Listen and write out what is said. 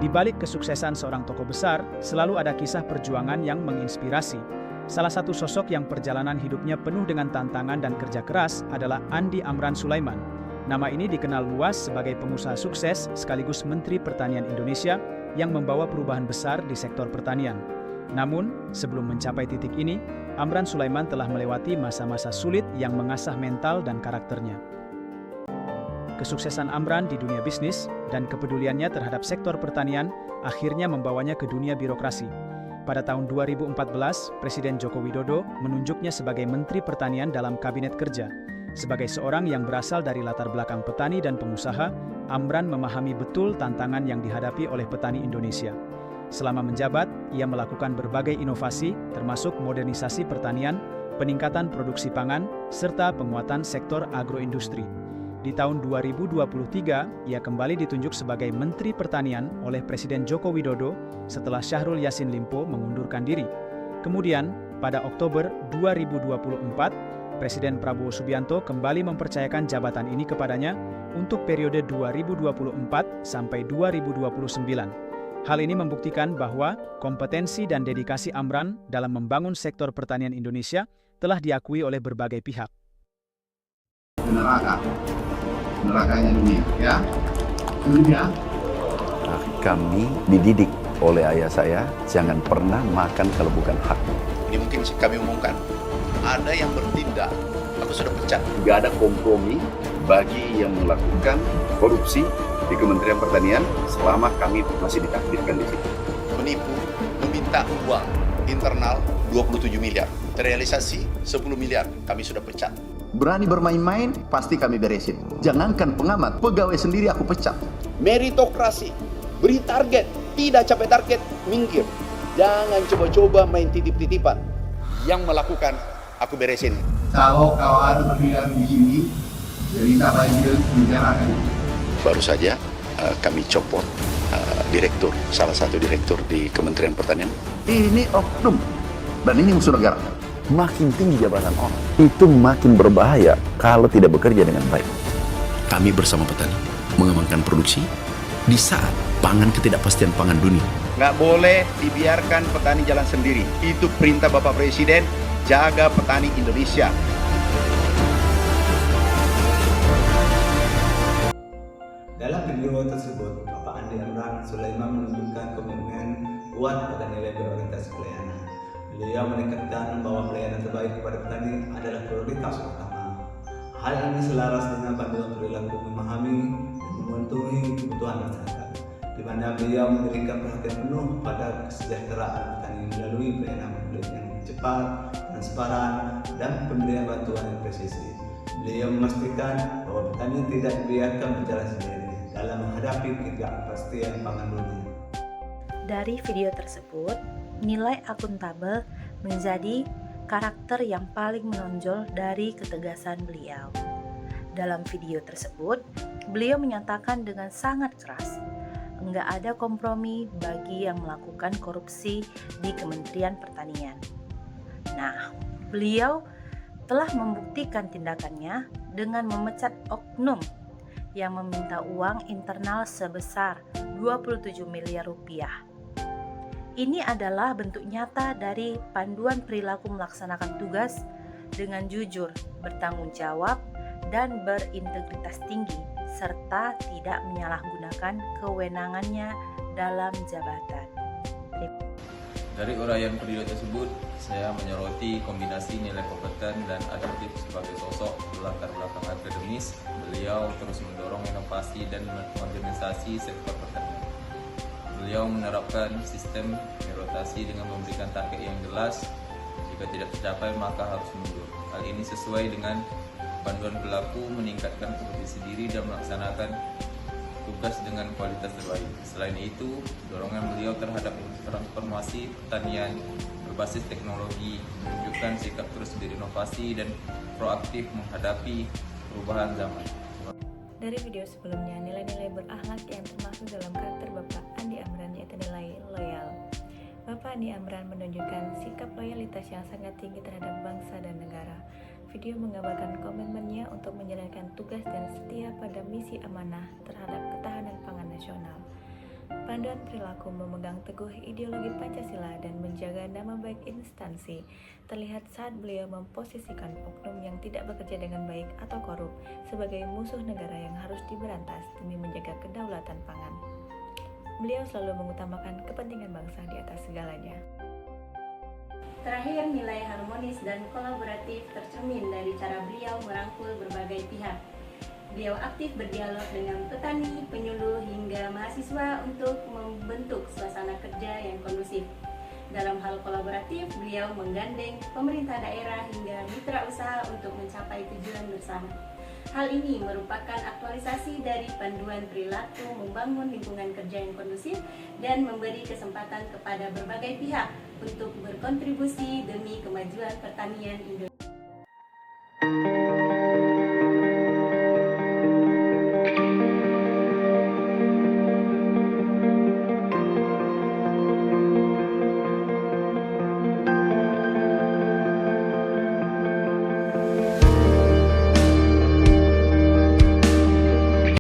balik kesuksesan seorang tokoh besar, selalu ada kisah perjuangan yang menginspirasi. Salah satu sosok yang perjalanan hidupnya penuh dengan tantangan dan kerja keras adalah Andi Amran Sulaiman. Nama ini dikenal luas sebagai pengusaha sukses sekaligus Menteri Pertanian Indonesia yang membawa perubahan besar di sektor pertanian. Namun, sebelum mencapai titik ini, Amran Sulaiman telah melewati masa-masa sulit yang mengasah mental dan karakternya. Kesuksesan Amran di dunia bisnis dan kepeduliannya terhadap sektor pertanian akhirnya membawanya ke dunia birokrasi. Pada tahun 2014, Presiden Joko Widodo menunjuknya sebagai Menteri Pertanian dalam Kabinet Kerja. Sebagai seorang yang berasal dari latar belakang petani dan pengusaha, Amran memahami betul tantangan yang dihadapi oleh petani Indonesia. Selama menjabat, ia melakukan berbagai inovasi, termasuk modernisasi pertanian, peningkatan produksi pangan, serta penguatan sektor agroindustri. Di tahun 2023, ia kembali ditunjuk sebagai Menteri Pertanian oleh Presiden Joko Widodo setelah Syahrul Yassin Limpo mengundurkan diri. Kemudian, pada Oktober 2024, Presiden Prabowo Subianto kembali mempercayakan jabatan ini kepadanya untuk periode 2024 sampai 2029. Hal ini membuktikan bahwa kompetensi dan dedikasi Amran dalam membangun sektor pertanian Indonesia telah diakui oleh berbagai pihak. Nerakanya dunia, ya. Dunia. Kami dididik oleh ayah saya, jangan pernah makan kalau bukan hak. Ini mungkin kami umumkan, ada yang bertindak, aku sudah pecat. Tidak ada kompromi bagi yang melakukan korupsi di Kementerian Pertanian selama kami masih ditakdirkan di situ. Menipu, meminta uang internal 27 miliar, terrealisasi 10 miliar, kami sudah pecat. Berani bermain-main, pasti kami beresin. Jangankan pengamat, pegawai sendiri aku pecat. Meritokrasi, beri target, tidak capai target, minggir. Jangan coba-coba main titip-titipan. Yang melakukan, aku beresin. Kalau ada pemilihan di sini, cerita banjir menjarakan. Baru saja kami copot direktur, salah satu direktur di Kementerian Pertanian. Ini oknum, dan ini musuh negara. Makin tinggi jabatan orang, itu makin berbahaya kalau tidak bekerja dengan baik. Kami bersama petani mengamankan produksi di saat ketidakpastian pangan dunia. Nggak boleh dibiarkan petani jalan sendiri. Itu perintah Bapak Presiden, jaga petani Indonesia. Dalam video tersebut, Bapak Andi Amran Sulaiman menunjukkan komitmen kuat pada nilai berorientasi pelayanan. Beliau menekankan bahwa pelayanan terbaik kepada petani adalah prioritas utama. Hal ini selaras dengan panduan perilaku memahami dan memenuhi kebutuhan masyarakat, di mana beliau memberikan perhatian penuh pada kesejahteraan petani melalui pelayanan publik yang cepat, transparan, dan pemberian bantuan yang presisi. Beliau memastikan bahwa petani tidak dibiarkan berjalan sendiri dalam menghadapi ketidakpastian pangan dunia. Dari video tersebut, nilai akuntabel menjadi karakter yang paling menonjol dari ketegasan beliau. Dalam video tersebut, beliau menyatakan dengan sangat keras, enggak ada kompromi bagi yang melakukan korupsi di Kementerian Pertanian. Nah, beliau telah membuktikan tindakannya dengan memecat oknum yang meminta uang internal sebesar 27 miliar rupiah. Ini adalah bentuk nyata dari panduan perilaku melaksanakan tugas dengan jujur, bertanggung jawab, dan berintegritas tinggi, serta tidak menyalahgunakan kewenangannya dalam jabatan. Dari uraian video tersebut, saya menyoroti kombinasi nilai kompeten dan adaptif sebagai sosok berlatar belakang akademis. Beliau terus mendorong inovasi dan modernisasi sektor pertanian. Beliau menerapkan sistem rotasi dengan memberikan target yang jelas. Jika tidak tercapai maka harus mundur. Hal ini sesuai dengan panduan berlaku meningkatkan kompetisi diri dan melaksanakan tugas dengan kualitas terbaik. Selain itu, dorongan beliau terhadap transformasi pertanian berbasis teknologi menunjukkan sikap terus berinovasi dan proaktif menghadapi perubahan zaman. Dari video sebelumnya, nilai-nilai berakhlak yang termasuk dalam karakter Bapak Andi Amran yaitu nilai loyal. Bapak Andi Amran menunjukkan sikap loyalitas yang sangat tinggi terhadap bangsa dan negara. Video menggambarkan komitmennya untuk menjalankan tugas dan setia pada misi amanah terhadap ketahanan pangan nasional. Panduan perilaku memegang teguh ideologi Pancasila dan menjaga nama baik instansi terlihat saat beliau memposisikan oknum yang tidak bekerja dengan baik atau korup sebagai musuh negara yang harus diberantas demi menjaga kedaulatan pangan. Beliau selalu mengutamakan kepentingan bangsa di atas segalanya. Terakhir, nilai harmonis dan kolaboratif tercermin dari cara beliau merangkul berbagai pihak. Beliau aktif berdialog dengan petani, penyuluh, hingga mahasiswa untuk membentuk suasana kerja yang kondusif. Dalam hal kolaboratif, beliau menggandeng pemerintah daerah hingga mitra usaha untuk mencapai tujuan bersama. Hal ini merupakan aktualisasi dari panduan perilaku membangun lingkungan kerja yang kondusif dan memberi kesempatan kepada berbagai pihak untuk berkontribusi demi kemajuan pertanian Indonesia.